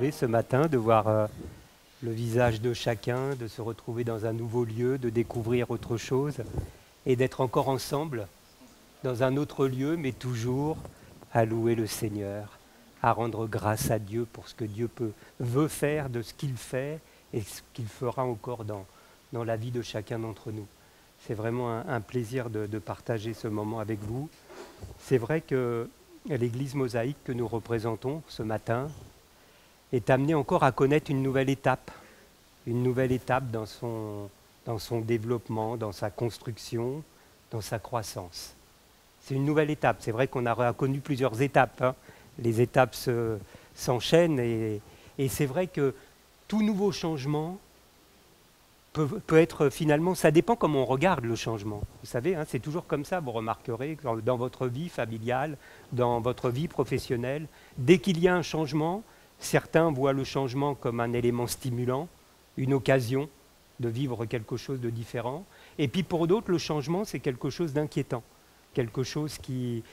retrouver ce matin, de voir le visage de chacun, de se retrouver dans un nouveau lieu, de découvrir autre chose et d'être encore ensemble dans un autre lieu, mais toujours à louer le Seigneur, à rendre grâce à Dieu pour ce que Dieu veut faire de ce qu'il fait et ce qu'il fera encore dans la vie de chacun d'entre nous. C'est vraiment un plaisir de partager ce moment avec vous. C'est vrai que l'Église mosaïque que nous représentons ce matin est amenée encore à connaître une nouvelle étape dans son développement, dans sa construction, dans sa croissance. C'est une nouvelle étape. C'est vrai qu'on a connu plusieurs étapes, hein. Les étapes s'enchaînent et c'est vrai que tout nouveau changement peut être finalement, ça dépend comment on regarde le changement. Vous savez, hein, c'est toujours comme ça, vous remarquerez, dans votre vie familiale, dans votre vie professionnelle, dès qu'il y a un changement, certains voient le changement comme un élément stimulant, une occasion de vivre quelque chose de différent. Et puis pour d'autres, le changement, c'est quelque chose d'inquiétant, quelque chose qui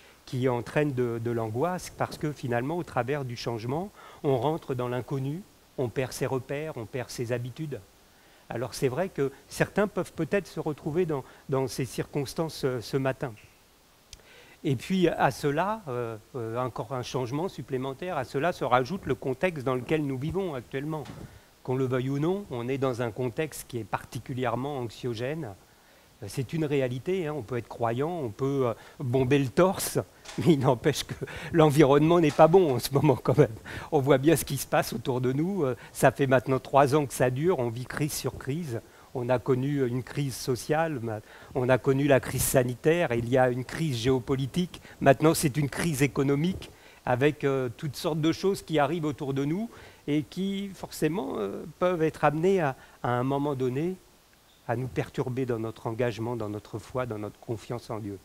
entraîne de l'angoisse, parce que finalement, au travers du changement, on rentre dans l'inconnu, on perd ses repères, on perd ses habitudes. Alors c'est vrai que certains peuvent peut-être se retrouver dans ces circonstances ce matin. Et puis à cela, encore un changement supplémentaire, à cela se rajoute le contexte dans lequel nous vivons actuellement. Qu'on le veuille ou non, on est dans un contexte qui est particulièrement anxiogène. C'est une réalité, hein. On peut être croyant, on peut bomber le torse, mais il n'empêche que l'environnement n'est pas bon en ce moment quand même. On voit bien ce qui se passe autour de nous. Ça fait maintenant 3 ans que ça dure, on vit crise sur crise. On a connu une crise sociale, on a connu la crise sanitaire, il y a une crise géopolitique. Maintenant, c'est une crise économique avec toutes sortes de choses qui arrivent autour de nous et qui, forcément, peuvent être amenées à un moment donné à nous perturber dans notre engagement, dans notre foi, dans notre confiance en Dieu.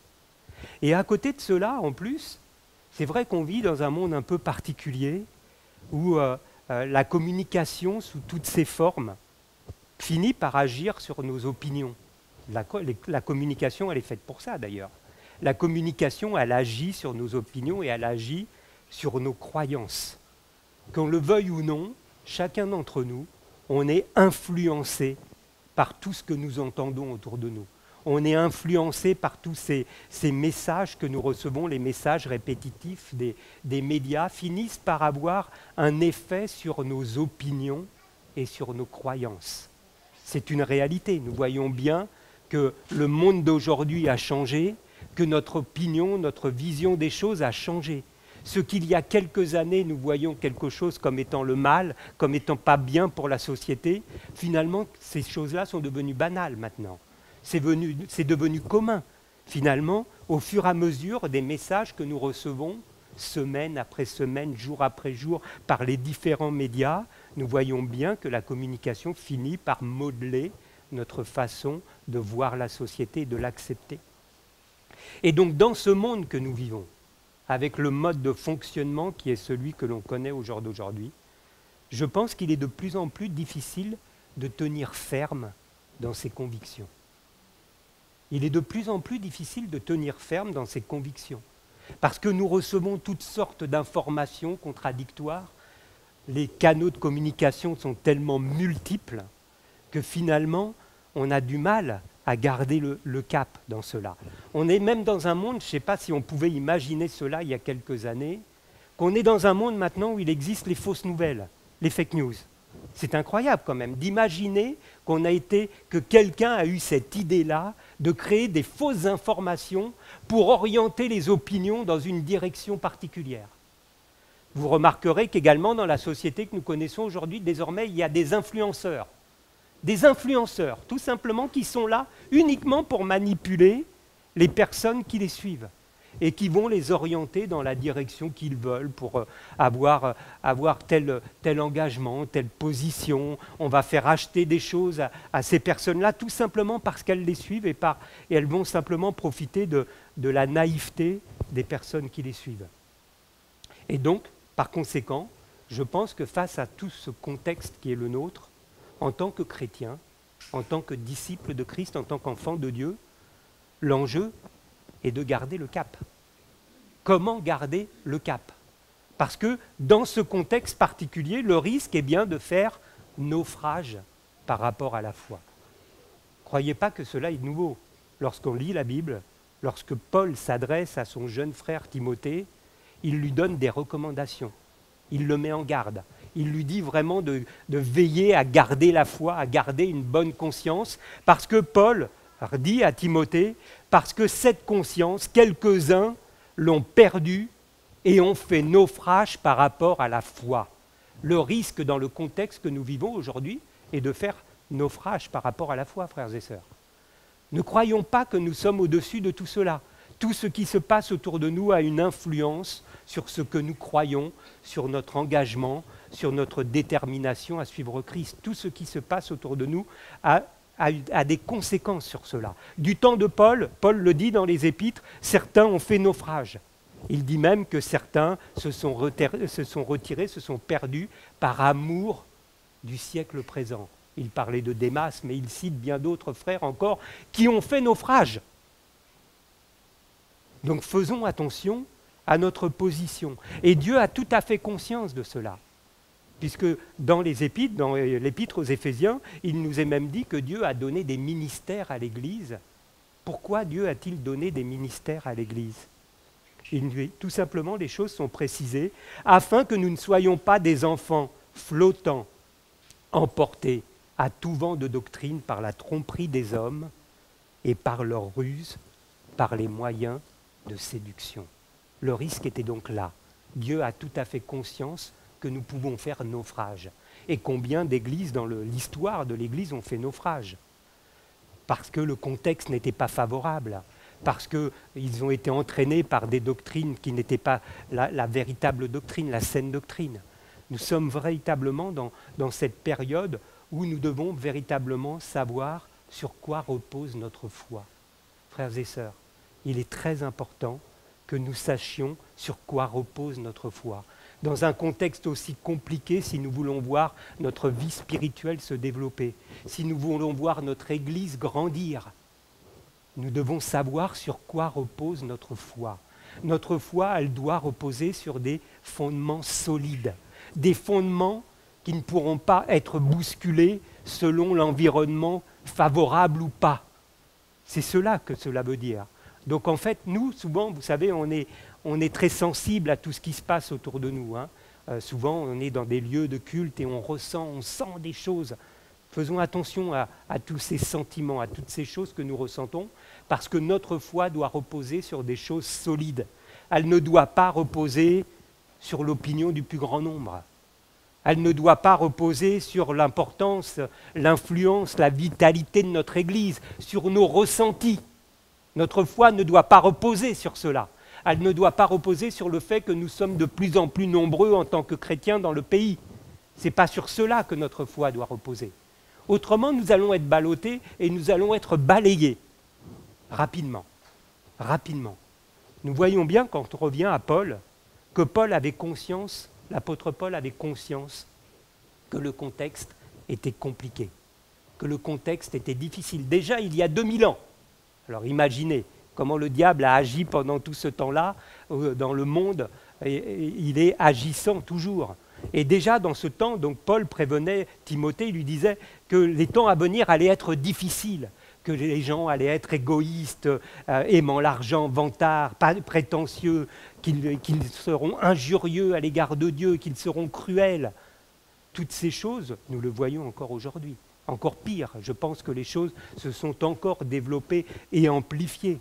Et à côté de cela, en plus, c'est vrai qu'on vit dans un monde un peu particulier où la communication, sous toutes ses formes, finit par agir sur nos opinions. La communication, elle est faite pour ça d'ailleurs. La communication, elle agit sur nos opinions et elle agit sur nos croyances. Qu'on le veuille ou non, chacun d'entre nous, on est influencé par tout ce que nous entendons autour de nous. On est influencé par tous ces messages que nous recevons, les messages répétitifs des médias finissent par avoir un effet sur nos opinions et sur nos croyances. C'est une réalité. Nous voyons bien que le monde d'aujourd'hui a changé, que notre opinion, notre vision des choses a changé. Ce qu'il y a quelques années, nous voyons quelque chose comme étant le mal, comme étant pas bien pour la société, finalement, ces choses-là sont devenues banales maintenant. C'est devenu commun. Finalement, au fur et à mesure des messages que nous recevons, semaine après semaine, jour après jour, par les différents médias, nous voyons bien que la communication finit par modeler notre façon de voir la société et de l'accepter. Et donc, dans ce monde que nous vivons, avec le mode de fonctionnement qui est celui que l'on connaît au jour d'aujourd'hui, je pense qu'il est de plus en plus difficile de tenir ferme dans ses convictions. Il est de plus en plus difficile de tenir ferme dans ses convictions, parce que nous recevons toutes sortes d'informations contradictoires. Les canaux de communication sont tellement multiples que finalement, on a du mal à garder le cap dans cela. On est même dans un monde, je ne sais pas si on pouvait imaginer cela il y a quelques années, qu'on est dans un monde maintenant où il existe les fausses nouvelles, les fake news. C'est incroyable quand même d'imaginer que quelqu'un a eu cette idée-là de créer des fausses informations pour orienter les opinions dans une direction particulière. Vous remarquerez qu'également dans la société que nous connaissons aujourd'hui, désormais, il y a des influenceurs. Des influenceurs, tout simplement, qui sont là uniquement pour manipuler les personnes qui les suivent et qui vont les orienter dans la direction qu'ils veulent pour avoir tel engagement, telle position. On va faire acheter des choses à ces personnes-là tout simplement parce qu'elles les suivent et elles vont simplement profiter de la naïveté des personnes qui les suivent. Et donc, par conséquent, je pense que face à tout ce contexte qui est le nôtre, en tant que chrétien, en tant que disciple de Christ, en tant qu'enfant de Dieu, l'enjeu est de garder le cap. Comment garder le cap? Parce que dans ce contexte particulier, le risque est bien de faire naufrage par rapport à la foi. Croyez pas que cela est nouveau. Lorsqu'on lit la Bible, lorsque Paul s'adresse à son jeune frère Timothée, il lui donne des recommandations. Il le met en garde. Il lui dit vraiment de veiller à garder la foi, à garder une bonne conscience, parce que Paul dit à Timothée, parce que cette conscience, quelques-uns l'ont perdue et ont fait naufrage par rapport à la foi. Le risque dans le contexte que nous vivons aujourd'hui est de faire naufrage par rapport à la foi, frères et sœurs. Ne croyons pas que nous sommes au-dessus de tout cela. Tout ce qui se passe autour de nous a une influence sur ce que nous croyons, sur notre engagement, sur notre détermination à suivre Christ. Tout ce qui se passe autour de nous a des conséquences sur cela. Du temps de Paul, Paul le dit dans les Épîtres, certains ont fait naufrage. Il dit même que certains se sont retirés, se sont perdus par amour du siècle présent. Il parlait de Démas, mais il cite bien d'autres frères encore qui ont fait naufrage. Donc faisons attention à notre position. Et Dieu a tout à fait conscience de cela. Puisque dans les Épîtres, dans l'Épître aux Éphésiens, il nous est même dit que Dieu a donné des ministères à l'Église. Pourquoi Dieu a-t-il donné des ministères à l'Église ? Tout simplement, les choses sont précisées, afin que nous ne soyons pas des enfants flottants, emportés à tout vent de doctrine par la tromperie des hommes et par leur ruse, par les moyens de séduction. Le risque était donc là. Dieu a tout à fait conscience que nous pouvons faire naufrage. Et combien d'églises dans l'histoire de l'Église ont fait naufrage ? Parce que le contexte n'était pas favorable, parce qu'ils ont été entraînés par des doctrines qui n'étaient pas la véritable doctrine, la saine doctrine. Nous sommes véritablement dans cette période où nous devons véritablement savoir sur quoi repose notre foi. Frères et sœurs, il est très important que nous sachions sur quoi repose notre foi. Dans un contexte aussi compliqué, si nous voulons voir notre vie spirituelle se développer, si nous voulons voir notre Église grandir, nous devons savoir sur quoi repose notre foi. Notre foi, elle doit reposer sur des fondements solides, des fondements qui ne pourront pas être bousculés selon l'environnement favorable ou pas. C'est cela que cela veut dire. Donc en fait, nous, souvent, vous savez, on est très sensible à tout ce qui se passe autour de nous. Souvent, on est dans des lieux de culte et on sent des choses. Faisons attention à tous ces sentiments, à toutes ces choses que nous ressentons, parce que notre foi doit reposer sur des choses solides. Elle ne doit pas reposer sur l'opinion du plus grand nombre. Elle ne doit pas reposer sur l'importance, l'influence, la vitalité de notre Église, sur nos ressentis. Notre foi ne doit pas reposer sur cela. Elle ne doit pas reposer sur le fait que nous sommes de plus en plus nombreux en tant que chrétiens dans le pays. Ce n'est pas sur cela que notre foi doit reposer. Autrement, nous allons être ballottés et nous allons être balayés rapidement. Rapidement. Nous voyons bien, quand on revient à Paul, que Paul avait conscience, l'apôtre Paul avait conscience que le contexte était compliqué, que le contexte était difficile. Déjà, il y a 2000 ans. Alors imaginez comment le diable a agi pendant tout ce temps-là dans le monde. Il est agissant toujours. Et déjà dans ce temps, donc Paul prévenait Timothée, il lui disait que les temps à venir allaient être difficiles, que les gens allaient être égoïstes, aimant l'argent, vantards, prétentieux, qu'ils seront injurieux à l'égard de Dieu, qu'ils seront cruels. Toutes ces choses, nous le voyons encore aujourd'hui. Encore pire, je pense que les choses se sont encore développées et amplifiées.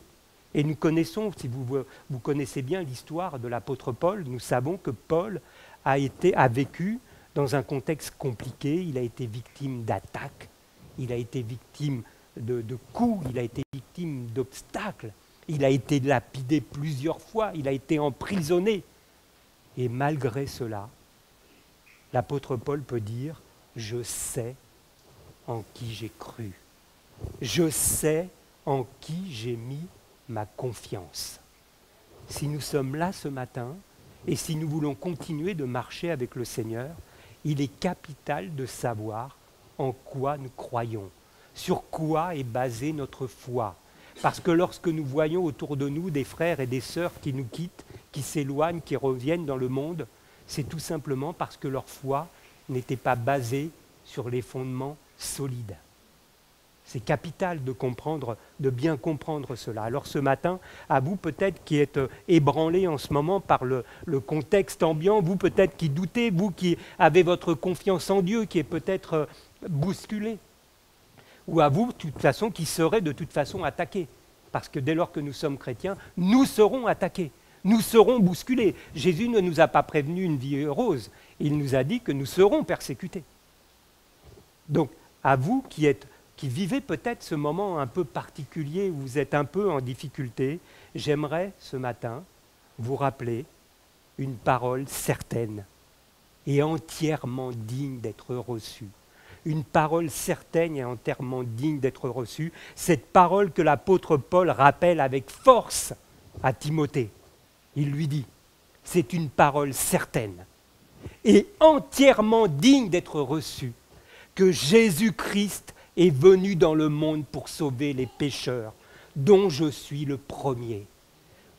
Et nous connaissons, si vous connaissez bien l'histoire de l'apôtre Paul, nous savons que Paul a vécu dans un contexte compliqué, il a été victime d'attaques, il a été victime de coups, il a été victime d'obstacles, il a été lapidé plusieurs fois, il a été emprisonné. Et malgré cela, l'apôtre Paul peut dire « Je sais en qui j'ai cru. Je sais en qui j'ai mis ma confiance. » Si nous sommes là ce matin, et si nous voulons continuer de marcher avec le Seigneur, il est capital de savoir en quoi nous croyons, sur quoi est basée notre foi. Parce que lorsque nous voyons autour de nous des frères et des sœurs qui nous quittent, qui s'éloignent, qui reviennent dans le monde, C'est tout simplement parce que leur foi n'était pas basée sur les fondements solides. C'est capital de bien comprendre cela. Alors ce matin, à vous peut-être qui êtes ébranlés en ce moment par le contexte ambiant, vous peut-être qui doutez, vous qui avez votre confiance en Dieu, qui est peut-être bousculé, ou à vous, de toute façon, qui serez de toute façon attaqués. Parce que dès lors que nous sommes chrétiens, nous serons attaqués, nous serons bousculés. Jésus ne nous a pas prévenu une vie rose, il nous a dit que nous serons persécutés. Donc, à vous qui vivez peut-être ce moment un peu particulier où vous êtes un peu en difficulté, j'aimerais ce matin vous rappeler une parole certaine et entièrement digne d'être reçue. Une parole certaine et entièrement digne d'être reçue, cette parole que l'apôtre Paul rappelle avec force à Timothée. Il lui dit, c'est une parole certaine et entièrement digne d'être reçue, que Jésus-Christ est venu dans le monde pour sauver les pécheurs, dont je suis le premier.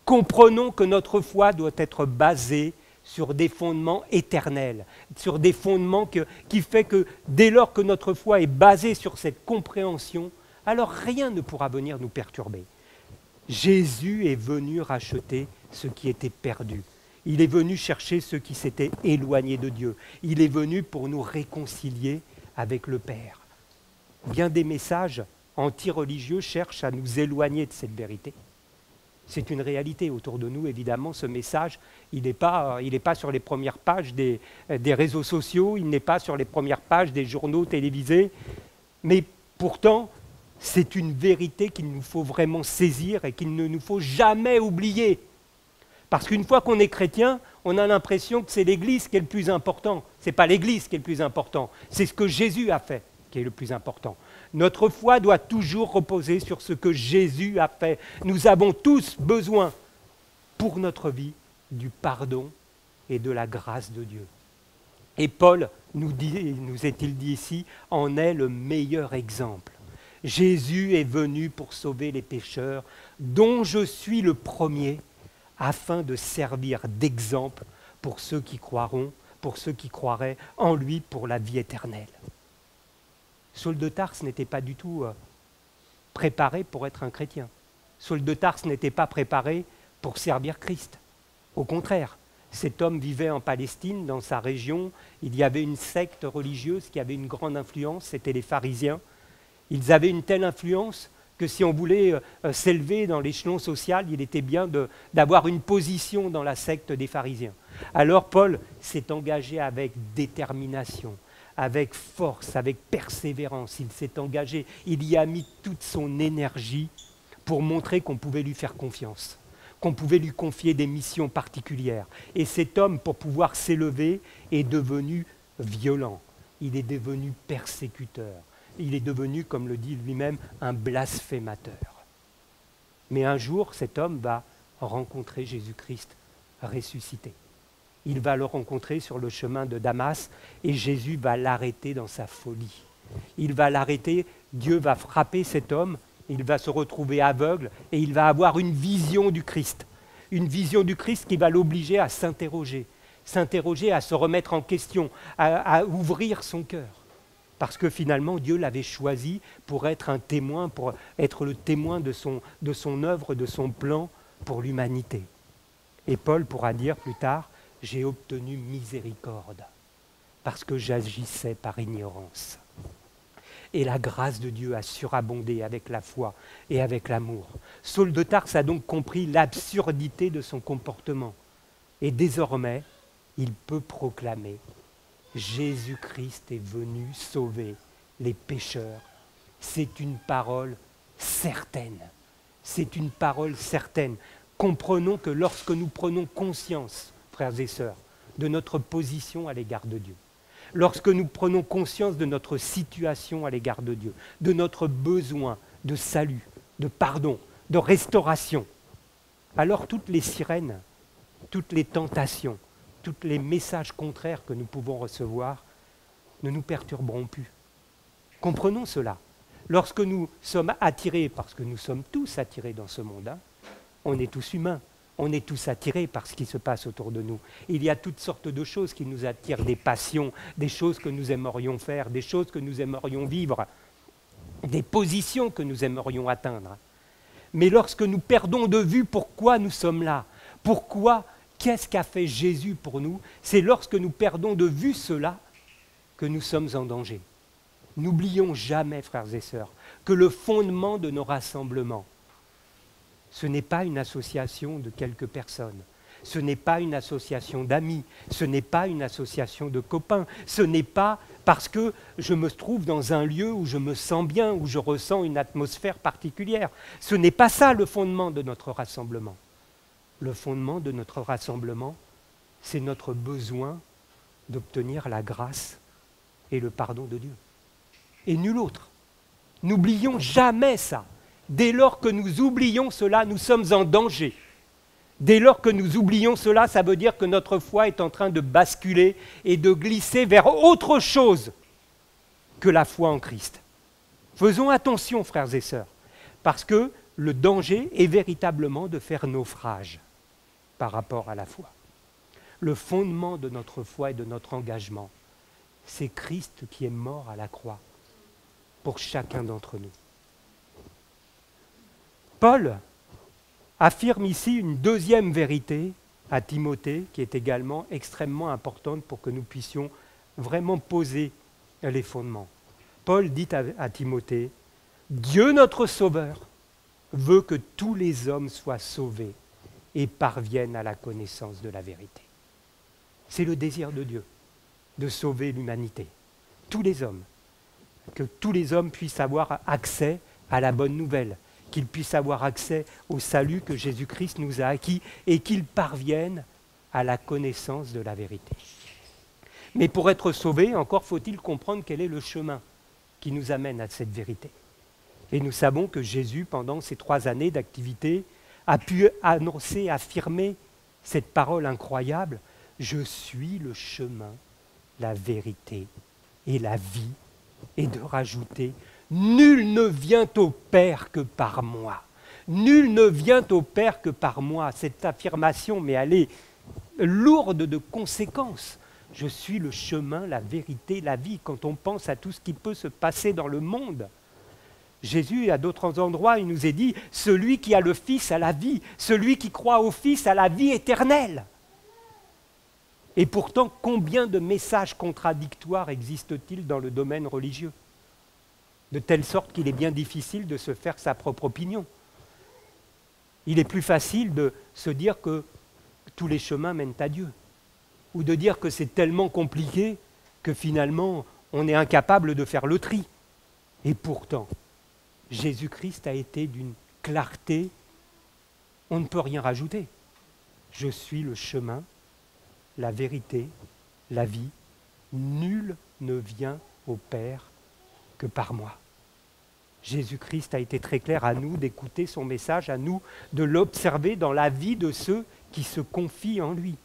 Comprenons que notre foi doit être basée sur des fondements éternels, sur des fondements qui fait que dès lors que notre foi est basée sur cette compréhension, alors rien ne pourra venir nous perturber. Jésus est venu racheter ce qui était perdu. Il est venu chercher ceux qui s'étaient éloignés de Dieu. Il est venu pour nous réconcilier avec le Père. Bien des messages anti-religieux cherchent à nous éloigner de cette vérité. C'est une réalité autour de nous, évidemment, ce message, il n'est pas sur les premières pages des réseaux sociaux, il n'est pas sur les premières pages des journaux télévisés, mais pourtant, c'est une vérité qu'il nous faut vraiment saisir et qu'il ne nous faut jamais oublier. Parce qu'une fois qu'on est chrétien, on a l'impression que c'est l'Église qui est le plus important. Ce n'est pas l'Église qui est le plus important, c'est ce que Jésus a fait qui est le plus important. Notre foi doit toujours reposer sur ce que Jésus a fait. Nous avons tous besoin, pour notre vie, du pardon et de la grâce de Dieu. Et Paul, nous est-il dit ici, en est le meilleur exemple. Jésus est venu pour sauver les pécheurs, dont je suis le premier, afin de servir d'exemple pour ceux qui croiront, pour ceux qui croiraient en lui pour la vie éternelle. Saul de Tarse n'était pas du tout préparé pour être un chrétien. Saul de Tarse n'était pas préparé pour servir Christ. Au contraire, cet homme vivait en Palestine, dans sa région. Il y avait une secte religieuse qui avait une grande influence, c'était les pharisiens. Ils avaient une telle influence que si on voulait s'élever dans l'échelon social, il était bien d'avoir une position dans la secte des pharisiens. Alors Paul s'est engagé avec détermination, avec force, avec persévérance. Il s'est engagé, il y a mis toute son énergie pour montrer qu'on pouvait lui faire confiance, qu'on pouvait lui confier des missions particulières. Et cet homme, pour pouvoir s'élever, est devenu violent, il est devenu persécuteur. Il est devenu, comme le dit lui-même, un blasphémateur. Mais un jour, cet homme va rencontrer Jésus-Christ ressuscité. Il va le rencontrer sur le chemin de Damas et Jésus va l'arrêter dans sa folie. Il va l'arrêter, Dieu va frapper cet homme, il va se retrouver aveugle et il va avoir une vision du Christ. Une vision du Christ qui va l'obliger à s'interroger, à se remettre en question, à ouvrir son cœur. Parce que finalement, Dieu l'avait choisi pour être un témoin, pour être le témoin de son œuvre, de son plan pour l'humanité. Et Paul pourra dire plus tard, « J'ai obtenu miséricorde parce que j'agissais par ignorance. » Et la grâce de Dieu a surabondé avec la foi et avec l'amour. Saul de Tarse a donc compris l'absurdité de son comportement. Et désormais, il peut proclamer Jésus-Christ est venu sauver les pécheurs. C'est une parole certaine. C'est une parole certaine. Comprenons que lorsque nous prenons conscience, frères et sœurs, de notre position à l'égard de Dieu, lorsque nous prenons conscience de notre situation à l'égard de Dieu, de notre besoin de salut, de pardon, de restauration, alors toutes les sirènes, toutes les tentations, tous les messages contraires que nous pouvons recevoir ne nous perturberont plus. Comprenons cela. Lorsque nous sommes attirés, parce que nous sommes tous attirés dans ce monde, on est tous humains, On est tous attirés par ce qui se passe autour de nous. Il y a toutes sortes de choses qui nous attirent, des passions, des choses que nous aimerions faire, des choses que nous aimerions vivre, des positions que nous aimerions atteindre. Mais lorsque nous perdons de vue pourquoi nous sommes là, qu'est-ce qu'a fait Jésus pour nous, c'est lorsque nous perdons de vue cela que nous sommes en danger. N'oublions jamais, frères et sœurs, que le fondement de nos rassemblements, ce n'est pas une association de quelques personnes, ce n'est pas une association d'amis, ce n'est pas une association de copains, ce n'est pas parce que je me trouve dans un lieu où je me sens bien, où je ressens une atmosphère particulière. Ce n'est pas ça le fondement de notre rassemblement. Le fondement de notre rassemblement, c'est notre besoin d'obtenir la grâce et le pardon de Dieu. Et nul autre. N'oublions jamais ça. Dès lors que nous oublions cela, nous sommes en danger. Dès lors que nous oublions cela, ça veut dire que notre foi est en train de basculer et de glisser vers autre chose que la foi en Christ. Faisons attention, frères et sœurs, parce que le danger est véritablement de faire naufrage par rapport à la foi. Le fondement de notre foi et de notre engagement, c'est Christ qui est mort à la croix pour chacun d'entre nous. Paul affirme ici une deuxième vérité à Timothée qui est également extrêmement importante pour que nous puissions vraiment poser les fondements. Paul dit à Timothée, « Dieu notre Sauveur veut que tous les hommes soient sauvés et parviennent à la connaissance de la vérité. » C'est le désir de Dieu, de sauver l'humanité, tous les hommes, que tous les hommes puissent avoir accès à la bonne nouvelle, qu'ils puissent avoir accès au salut que Jésus-Christ nous a acquis et qu'ils parviennent à la connaissance de la vérité. Mais pour être sauvés, encore faut-il comprendre quel est le chemin qui nous amène à cette vérité. Et nous savons que Jésus, pendant ces 3 années d'activité, a pu annoncer, affirmer cette parole incroyable, « Je suis le chemin, la vérité et la vie », et de rajouter « Nul ne vient au Père que par moi. Nul ne vient au Père que par moi. » Cette affirmation, mais elle est lourde de conséquences. Je suis le chemin, la vérité, la vie. Quand on pense à tout ce qui peut se passer dans le monde, Jésus, à d'autres endroits, il nous est dit « Celui qui a le Fils a la vie. Celui qui croit au Fils a la vie éternelle. » Et pourtant, combien de messages contradictoires existent-ils dans le domaine religieux ? De telle sorte qu'il est bien difficile de se faire sa propre opinion. Il est plus facile de se dire que tous les chemins mènent à Dieu, ou de dire que c'est tellement compliqué que finalement on est incapable de faire le tri. Et pourtant, Jésus-Christ a été d'une clarté, on ne peut rien rajouter. Je suis le chemin, la vérité, la vie. Nul ne vient au Père que par moi. Jésus-Christ a été très clair à nous d'écouter son message, à nous de l'observer dans la vie de ceux qui se confient en lui.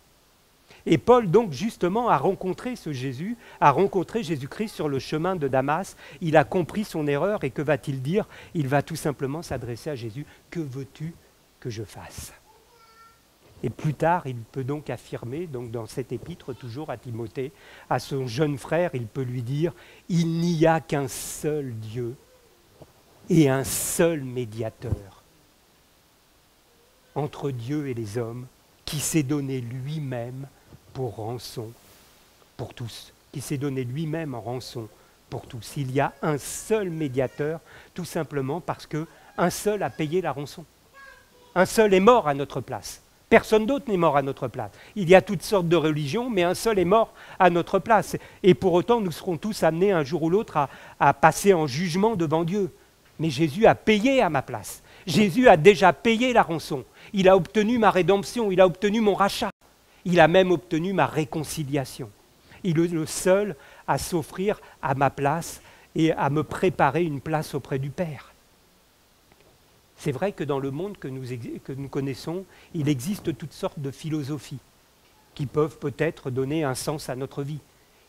Et Paul, donc, justement, a rencontré ce Jésus, a rencontré Jésus-Christ sur le chemin de Damas. Il a compris son erreur et que va-t-il dire ? Il va tout simplement s'adresser à Jésus. « Que veux-tu que je fasse ?» Et plus tard, il peut donc affirmer, donc dans cette épître, toujours à Timothée, à son jeune frère, il peut lui dire « Il n'y a qu'un seul Dieu et un seul médiateur entre Dieu et les hommes, qui s'est donné lui-même pour rançon pour tous, qui s'est donné lui-même en rançon pour tous. Il y a un seul médiateur, tout simplement parce qu'un seul a payé la rançon. Un seul est mort à notre place. Personne d'autre n'est mort à notre place. Il y a toutes sortes de religions, mais un seul est mort à notre place. Et pour autant, nous serons tous amenés un jour ou l'autre à passer en jugement devant Dieu. Mais Jésus a payé à ma place. Jésus a déjà payé la rançon. Il a obtenu ma rédemption, il a obtenu mon rachat. Il a même obtenu ma réconciliation. Il est le seul à s'offrir à ma place et à me préparer une place auprès du Père. C'est vrai que dans le monde que nous connaissons, il existe toutes sortes de philosophies qui peuvent peut-être donner un sens à notre vie.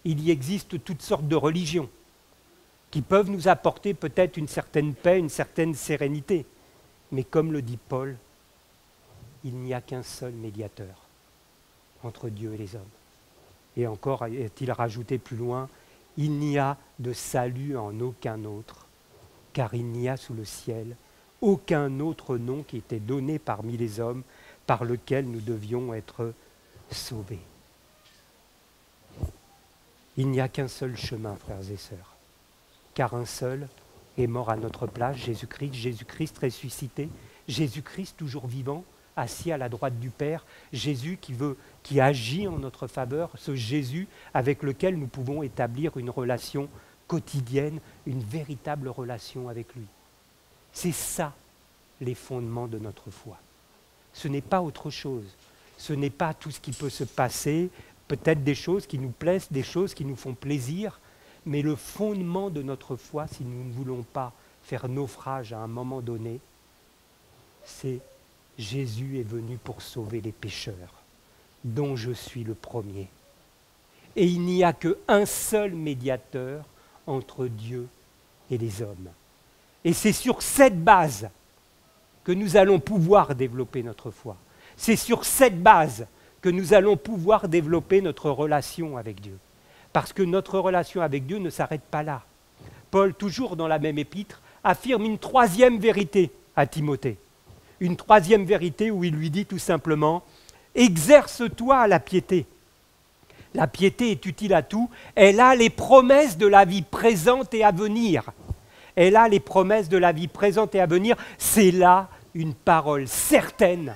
Il y existe toutes sortes de religions qui peuvent nous apporter peut-être une certaine paix, une certaine sérénité. Mais comme le dit Paul, il n'y a qu'un seul médiateur entre Dieu et les hommes. Et encore, a-t-il rajouté plus loin, il n'y a de salut en aucun autre, car il n'y a sous le ciel aucun autre nom qui était donné parmi les hommes par lequel nous devions être sauvés. Il n'y a qu'un seul chemin, frères et sœurs, car un seul est mort à notre place, Jésus-Christ, Jésus-Christ ressuscité, Jésus-Christ toujours vivant, assis à la droite du Père, Jésus qui agit en notre faveur, ce Jésus avec lequel nous pouvons établir une relation quotidienne, une véritable relation avec lui. C'est ça, les fondements de notre foi. Ce n'est pas autre chose. Ce n'est pas tout ce qui peut se passer, peut-être des choses qui nous plaisent, des choses qui nous font plaisir, mais le fondement de notre foi, si nous ne voulons pas faire naufrage à un moment donné, c'est Jésus est venu pour sauver les pécheurs, dont je suis le premier. Et il n'y a qu'un seul médiateur entre Dieu et les hommes. Et c'est sur cette base que nous allons pouvoir développer notre foi. C'est sur cette base que nous allons pouvoir développer notre relation avec Dieu. Parce que notre relation avec Dieu ne s'arrête pas là. Paul, toujours dans la même épître, affirme une troisième vérité à Timothée. Une troisième vérité où il lui dit tout simplement « Exerce-toi à la piété ». La piété est utile à tout. Elle a les promesses de la vie présente et à venir. Elle a les promesses de la vie présente et à venir. C'est là une parole certaine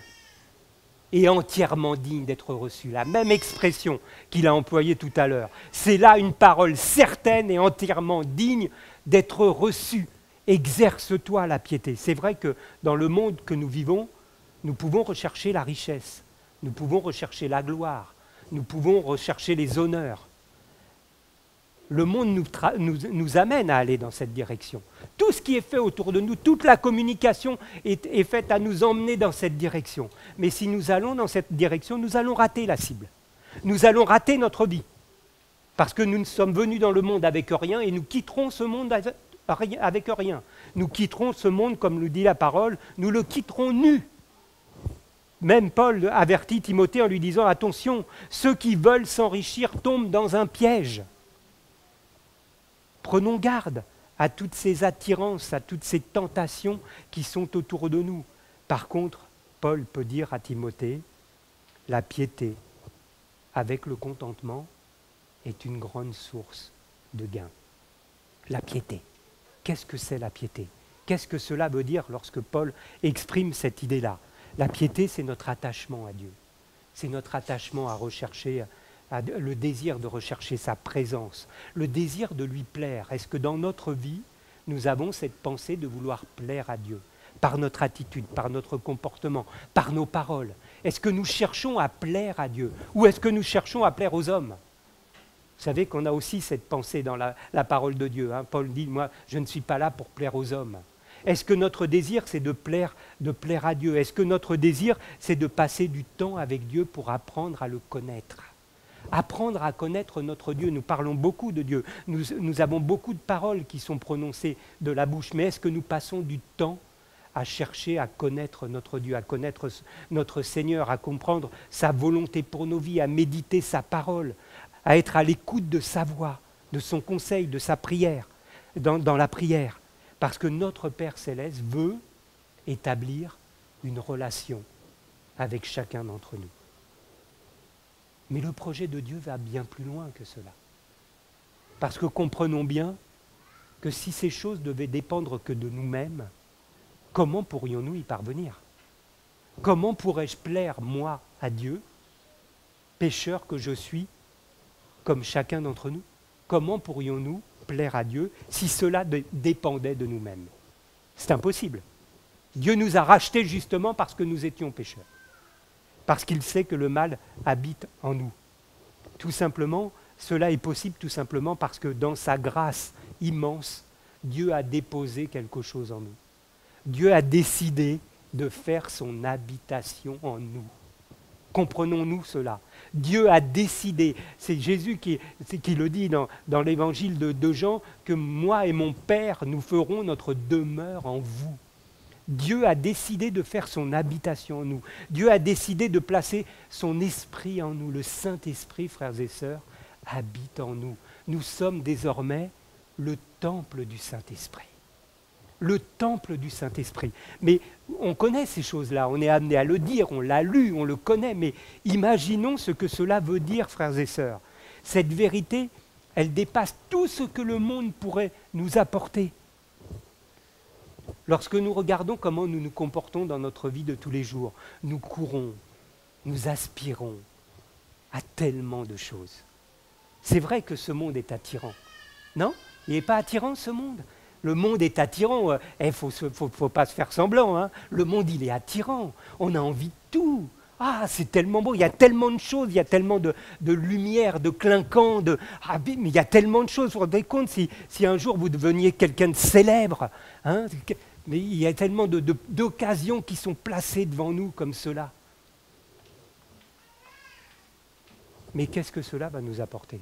et entièrement digne d'être reçue. La même expression qu'il a employée tout à l'heure. C'est là une parole certaine et entièrement digne d'être reçue. Exerce-toi la piété. C'est vrai que dans le monde que nous vivons, nous pouvons rechercher la richesse, nous pouvons rechercher la gloire, nous pouvons rechercher les honneurs. Le monde nous amène à aller dans cette direction. Tout ce qui est fait autour de nous, toute la communication est faite à nous emmener dans cette direction. Mais si nous allons dans cette direction, nous allons rater la cible. Nous allons rater notre vie. Parce que nous sommes venus dans le monde avec rien et nous quitterons ce monde avec rien. Nous quitterons ce monde, comme nous dit la parole, nous le quitterons nu. Même Paul avertit Timothée en lui disant « Attention, ceux qui veulent s'enrichir tombent dans un piège. » Prenons garde à toutes ces attirances, à toutes ces tentations qui sont autour de nous. Par contre, Paul peut dire à Timothée, la piété avec le contentement est une grande source de gain. La piété. Qu'est-ce que c'est la piété? Qu'est-ce que cela veut dire lorsque Paul exprime cette idée-là? La piété, c'est notre attachement à Dieu. C'est notre attachement à rechercher, le désir de rechercher sa présence, le désir de lui plaire. Est-ce que dans notre vie, nous avons cette pensée de vouloir plaire à Dieu, par notre attitude, par notre comportement, par nos paroles? Est-ce que nous cherchons à plaire à Dieu ou est-ce que nous cherchons à plaire aux hommes? Vous savez qu'on a aussi cette pensée dans la parole de Dieu. Hein. Paul dit, moi, je ne suis pas là pour plaire aux hommes. Est-ce que notre désir, c'est de plaire à Dieu? Est-ce que notre désir, c'est de passer du temps avec Dieu pour apprendre à le connaître? Apprendre à connaître notre Dieu. Nous parlons beaucoup de Dieu. Nous avons beaucoup de paroles qui sont prononcées de la bouche. Mais est-ce que nous passons du temps à chercher à connaître notre Dieu, à connaître notre Seigneur, à comprendre sa volonté pour nos vies, à méditer sa parole, à être à l'écoute de sa voix, de son conseil, de sa prière, dans la prière? Parce que notre Père Céleste veut établir une relation avec chacun d'entre nous. Mais le projet de Dieu va bien plus loin que cela. Parce que comprenons bien que si ces choses devaient dépendre que de nous-mêmes, comment pourrions-nous y parvenir? Comment pourrais-je plaire, moi, à Dieu, pécheur que je suis, comme chacun d'entre nous? Comment pourrions-nous plaire à Dieu si cela dépendait de nous-mêmes? C'est impossible. Dieu nous a rachetés justement parce que nous étions pécheurs. Parce qu'il sait que le mal habite en nous. Tout simplement, cela est possible tout simplement parce que dans sa grâce immense, Dieu a déposé quelque chose en nous. Dieu a décidé de faire son habitation en nous. Comprenons-nous cela. Dieu a décidé, c'est Jésus qui le dit dans l'évangile de Jean, que moi et mon Père, nous ferons notre demeure en vous. Dieu a décidé de faire son habitation en nous. Dieu a décidé de placer son esprit en nous. Le Saint-Esprit, frères et sœurs, habite en nous. Nous sommes désormais le temple du Saint-Esprit. Le temple du Saint-Esprit. Mais on connaît ces choses-là, on est amené à le dire, on l'a lu, on le connaît, mais imaginons ce que cela veut dire, frères et sœurs. Cette vérité, elle dépasse tout ce que le monde pourrait nous apporter. Lorsque nous regardons comment nous nous comportons dans notre vie de tous les jours, nous courons, nous aspirons à tellement de choses. C'est vrai que ce monde est attirant. Non? Il n'est pas attirant, ce monde. Le monde est attirant. Il faut pas se faire semblant. Hein. Le monde, il est attirant. On a envie de tout. Ah, c'est tellement beau. Il y a tellement de choses. Il y a tellement de lumière, de clinquant. Mais il y a tellement de choses. Vous vous rendez compte si un jour vous deveniez quelqu'un de célèbre. Hein, mais il y a tellement d'occasions qui sont placées devant nous comme cela. Mais qu'est-ce que cela va nous apporter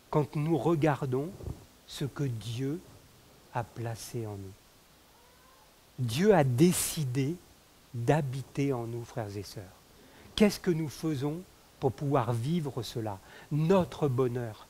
quand nous regardons ce que Dieu a placé en nous? Dieu a décidé d'habiter en nous, frères et sœurs. Qu'est-ce que nous faisons pour pouvoir vivre cela? Notre bonheur,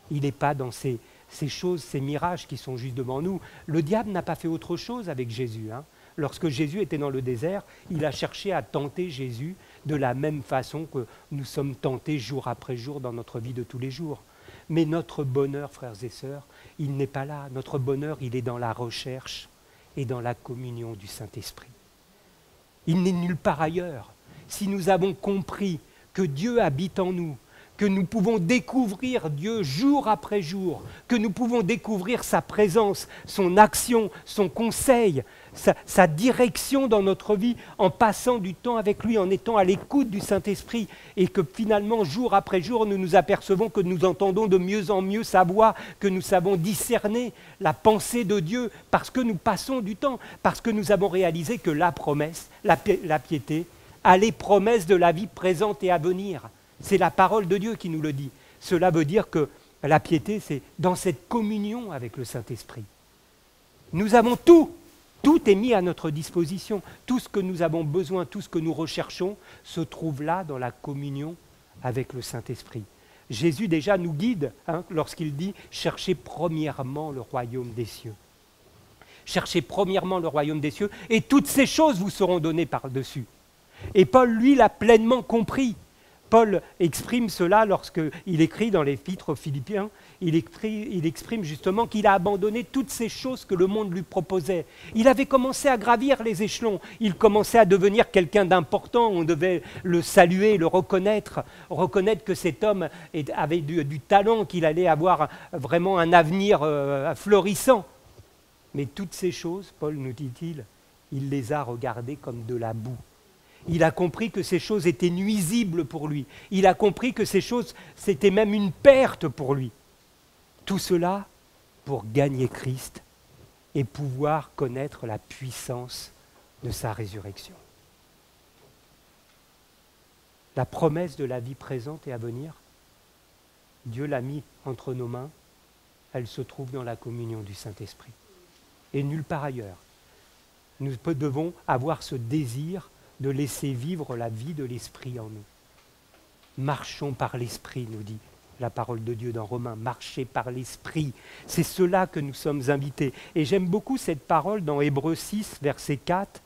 il n'est pas dans ces choses, ces mirages qui sont juste devant nous. Le diable n'a pas fait autre chose avec Jésus. Hein. Lorsque Jésus était dans le désert, il a cherché à tenter Jésus de la même façon que nous sommes tentés jour après jour dans notre vie de tous les jours. Mais notre bonheur, frères et sœurs, il n'est pas là. Notre bonheur, il est dans la recherche et dans la communion du Saint-Esprit. Il n'est nulle part ailleurs. Si nous avons compris que Dieu habite en nous, que nous pouvons découvrir Dieu jour après jour, que nous pouvons découvrir sa présence, son action, son conseil, sa direction dans notre vie, en passant du temps avec lui, en étant à l'écoute du Saint-Esprit, et que finalement, jour après jour, nous nous apercevons que nous entendons de mieux en mieux sa voix, que nous savons discerner la pensée de Dieu, parce que nous passons du temps, parce que nous avons réalisé que la promesse, la piété, a les promesses de la vie présente et à venir. C'est la parole de Dieu qui nous le dit. Cela veut dire que la piété, c'est dans cette communion avec le Saint-Esprit. Nous avons tout. Tout est mis à notre disposition. Tout ce que nous avons besoin, tout ce que nous recherchons, se trouve là dans la communion avec le Saint-Esprit. Jésus déjà nous guide lorsqu'il dit « Cherchez premièrement le royaume des cieux ». Cherchez premièrement le royaume des cieux et toutes ces choses vous seront données par-dessus. Et Paul, lui, l'a pleinement compris. Paul exprime cela lorsqu'il écrit dans l'épître aux Philippiens, il exprime justement qu'il a abandonné toutes ces choses que le monde lui proposait. Il avait commencé à gravir les échelons, il commençait à devenir quelqu'un d'important, on devait le saluer, le reconnaître que cet homme avait du talent, qu'il allait avoir vraiment un avenir florissant. Mais toutes ces choses, Paul nous dit-il, il les a regardées comme de la boue. Il a compris que ces choses étaient nuisibles pour lui. Il a compris que ces choses, c'était même une perte pour lui. Tout cela pour gagner Christ et pouvoir connaître la puissance de sa résurrection. La promesse de la vie présente et à venir, Dieu l'a mis entre nos mains, elle se trouve dans la communion du Saint-Esprit. Et nulle part ailleurs. Nous devons avoir ce désir de laisser vivre la vie de l'Esprit en nous. Marchons par l'Esprit, nous dit la parole de Dieu dans Romains, marchez par l'Esprit. C'est cela que nous sommes invités. Et j'aime beaucoup cette parole dans Hébreux 6, verset 4,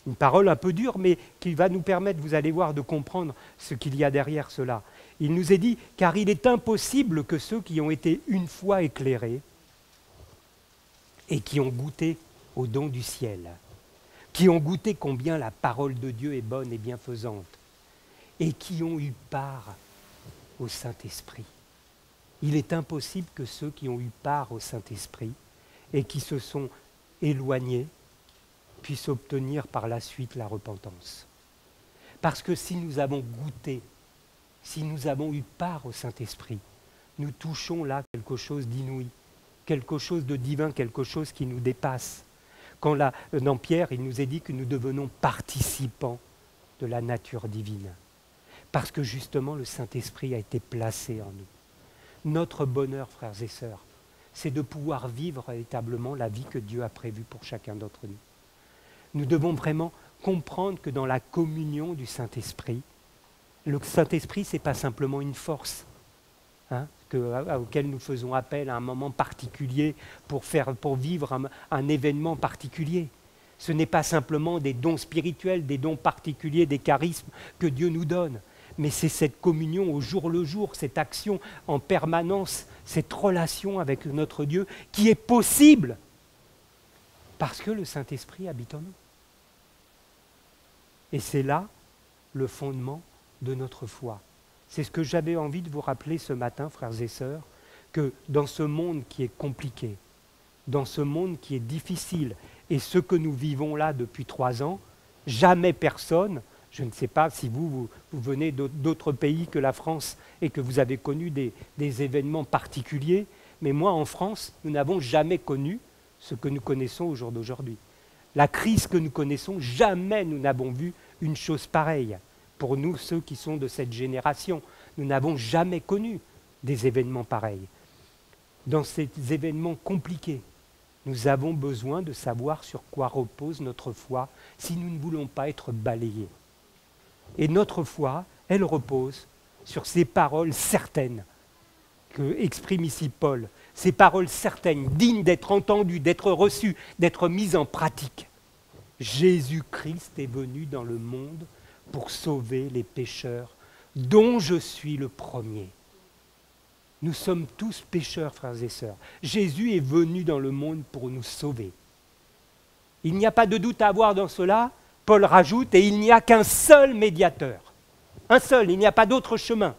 une parole un peu dure, mais qui va nous permettre, vous allez voir, de comprendre ce qu'il y a derrière cela. Il nous est dit, car il est impossible que ceux qui ont été une fois éclairés et qui ont goûté au don du ciel, qui ont goûté combien la parole de Dieu est bonne et bienfaisante, et qui ont eu part au Saint-Esprit. Il est impossible que ceux qui ont eu part au Saint-Esprit et qui se sont éloignés puissent obtenir par la suite la repentance. Parce que si nous avons goûté, si nous avons eu part au Saint-Esprit, nous touchons là quelque chose d'inouï, quelque chose de divin, quelque chose qui nous dépasse. Quand dans Pierre, il nous est dit que nous devenons participants de la nature divine. Parce que justement, le Saint-Esprit a été placé en nous. Notre bonheur, frères et sœurs, c'est de pouvoir vivre véritablement la vie que Dieu a prévue pour chacun d'entre nous. Nous devons vraiment comprendre que dans la communion du Saint-Esprit, le Saint-Esprit, ce n'est pas simplement une force auquel nous faisons appel à un moment particulier pour vivre un événement particulier. Ce n'est pas simplement des dons spirituels, des dons particuliers, des charismes que Dieu nous donne, mais c'est cette communion au jour le jour, cette action en permanence, cette relation avec notre Dieu qui est possible parce que le Saint-Esprit habite en nous. Et c'est là le fondement de notre foi. C'est ce que j'avais envie de vous rappeler ce matin, frères et sœurs, que dans ce monde qui est compliqué, dans ce monde qui est difficile, et ce que nous vivons là depuis 3 ans, jamais personne, je ne sais pas si vous venez d'autres pays que la France et que vous avez connu des événements particuliers, mais moi en France, nous n'avons jamais connu ce que nous connaissons au jour d'aujourd'hui. La crise que nous connaissons, jamais nous n'avons vu une chose pareille. Pour nous, ceux qui sont de cette génération, nous n'avons jamais connu des événements pareils. Dans ces événements compliqués, nous avons besoin de savoir sur quoi repose notre foi si nous ne voulons pas être balayés. Et notre foi, elle repose sur ces paroles certaines que exprime ici Paul, ces paroles certaines, dignes d'être entendues, d'être reçues, d'être mises en pratique. Jésus-Christ est venu dans le monde pour sauver les pécheurs, dont je suis le premier. Nous sommes tous pécheurs, frères et sœurs. Jésus est venu dans le monde pour nous sauver. Il n'y a pas de doute à avoir dans cela. Paul rajoute, et il n'y a qu'un seul médiateur. Un seul, il n'y a pas d'autre chemin.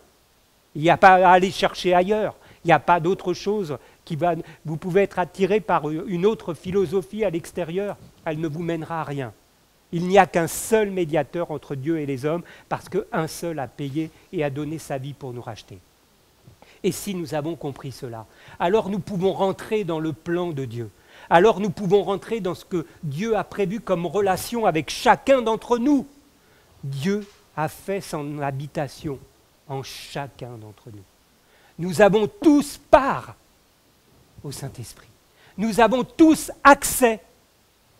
Il n'y a pas à aller chercher ailleurs. Il n'y a pas d'autre chose qui va... Vous pouvez être attiré par une autre philosophie à l'extérieur. Elle ne vous mènera à rien. Il n'y a qu'un seul médiateur entre Dieu et les hommes, parce qu'un seul a payé et a donné sa vie pour nous racheter. Et si nous avons compris cela, alors nous pouvons rentrer dans le plan de Dieu. Alors nous pouvons rentrer dans ce que Dieu a prévu comme relation avec chacun d'entre nous. Dieu a fait son habitation en chacun d'entre nous. Nous avons tous part au Saint-Esprit. Nous avons tous accès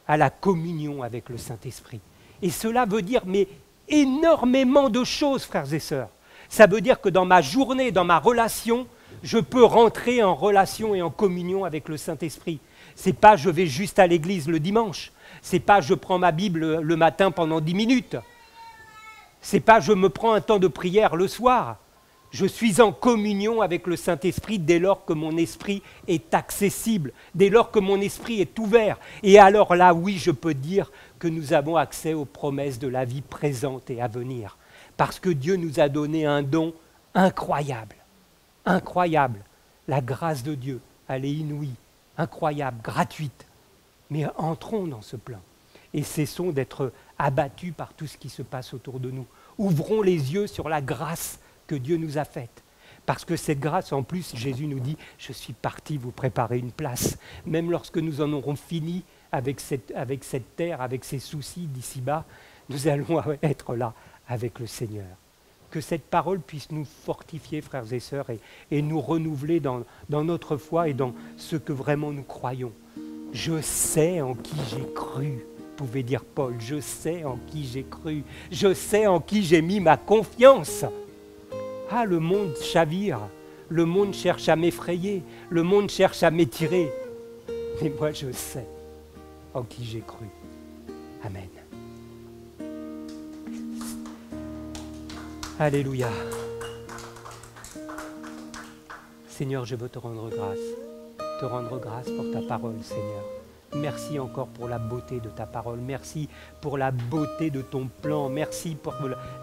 à la communion avec le Saint-Esprit. Et cela veut dire énormément de choses, frères et sœurs. Ça veut dire que dans ma journée, dans ma relation, je peux rentrer en relation et en communion avec le Saint-Esprit. C'est pas je vais juste à l'église le dimanche. C'est pas je prends ma Bible le matin pendant 10 minutes. C'est pas je me prends un temps de prière le soir. Je suis en communion avec le Saint-Esprit dès lors que mon esprit est accessible, dès lors que mon esprit est ouvert. Et alors là, oui, je peux dire que nous avons accès aux promesses de la vie présente et à venir. Parce que Dieu nous a donné un don incroyable. Incroyable. La grâce de Dieu, elle est inouïe, incroyable, gratuite. Mais entrons dans ce plan et cessons d'être abattus par tout ce qui se passe autour de nous. Ouvrons les yeux sur la grâce que Dieu nous a faite. Parce que cette grâce, en plus, Jésus nous dit, je suis parti vous préparer une place. Même lorsque nous en aurons fini avec cette terre, avec ces soucis d'ici-bas, nous allons être là avec le Seigneur. Que cette parole puisse nous fortifier, frères et sœurs, et nous renouveler dans notre foi et dans ce que vraiment nous croyons. Je sais en qui j'ai cru, pouvait dire Paul. Je sais en qui j'ai cru. Je sais en qui j'ai mis ma confiance. Ah, le monde chavire. Le monde cherche à m'effrayer. Le monde cherche à m'étirer. Mais moi, je sais en qui j'ai cru. Amen. Alléluia. Seigneur, je veux te rendre grâce pour ta parole, Seigneur. Merci encore pour la beauté de ta parole. Merci pour la beauté de ton plan. Merci pour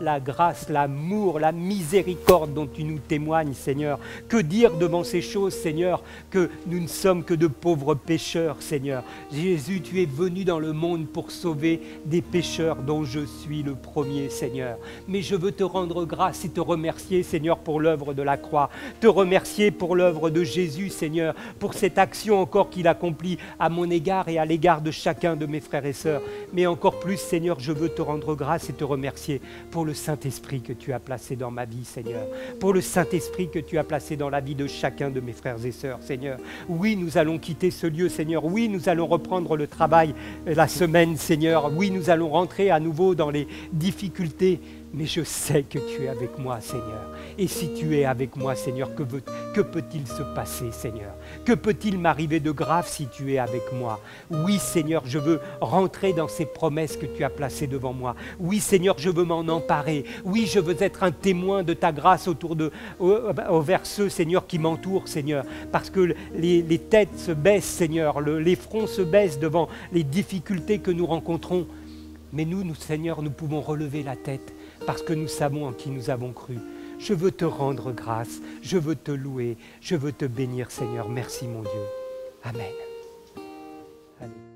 la grâce, l'amour, la miséricorde dont tu nous témoignes, Seigneur. Que dire devant ces choses, Seigneur, que nous ne sommes que de pauvres pécheurs, Seigneur. Jésus, tu es venu dans le monde pour sauver des pécheurs dont je suis le premier, Seigneur. Mais je veux te rendre grâce et te remercier, Seigneur, pour l'œuvre de la croix. Te remercier pour l'œuvre de Jésus, Seigneur, pour cette action encore qu'il accomplit à mon égard. égard et à l'égard de chacun de mes frères et sœurs. Mais encore plus, Seigneur, je veux te rendre grâce et te remercier pour le Saint-Esprit que tu as placé dans ma vie, Seigneur. Pour le Saint-Esprit que tu as placé dans la vie de chacun de mes frères et sœurs, Seigneur. Oui, nous allons quitter ce lieu, Seigneur. Oui, nous allons reprendre le travail la semaine, Seigneur. Oui, nous allons rentrer à nouveau dans les difficultés. Mais je sais que tu es avec moi, Seigneur. Et si tu es avec moi, Seigneur, que peut-il se passer, Seigneur? Que peut-il m'arriver de grave si tu es avec moi? Oui, Seigneur, je veux rentrer dans ces promesses que tu as placées devant moi. Oui, Seigneur, je veux m'en emparer. Oui, je veux être un témoin de ta grâce envers ceux, Seigneur, qui m'entourent, Seigneur. Parce que les têtes se baissent, Seigneur. Les fronts se baissent devant les difficultés que nous rencontrons. Mais nous, Seigneur, nous pouvons relever la tête parce que nous savons en qui nous avons cru. Je veux te rendre grâce, je veux te louer, je veux te bénir, Seigneur. Merci, mon Dieu. Amen. Allez.